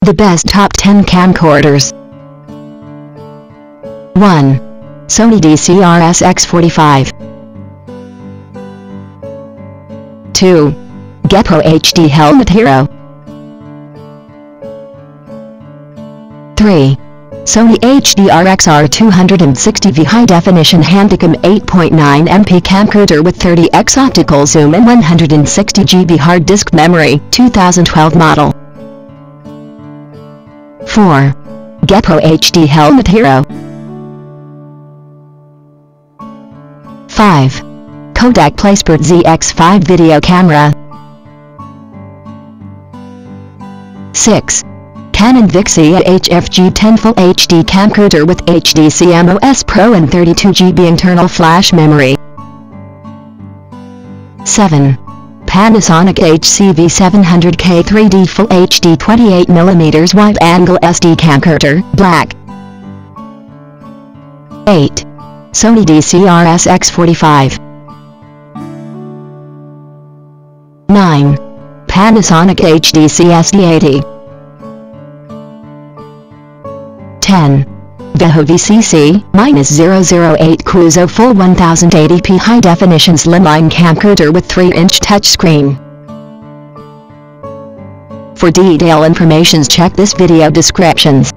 The best top 10 camcorders. 1. Sony DCR-SX45. 2. GoPro HD Helmet Hero. 3. Sony HDR-XR260V High Definition Handycam 8.9 MP Camcorder with 30x optical zoom and 160 GB hard disk memory, 2012 model. 4. GoPro HD Helmet Hero. 5. Kodak Playsport ZX5 Video Camera. 6. Canon VIXIA HFG10 Full HD Camcorder with HD CMOS Pro and 32 GB internal flash memory. 7. Panasonic HDC-V700K 3D Full HD 28mm wide-angle SD camcorder, black. 8. Sony DCR-SX45. 9. Panasonic HDC-SD80. 10. Veho VCC-008 Kuzo Full 1080p High Definition Slimline Camcorder with 3-inch touchscreen. For detailed information check this video descriptions.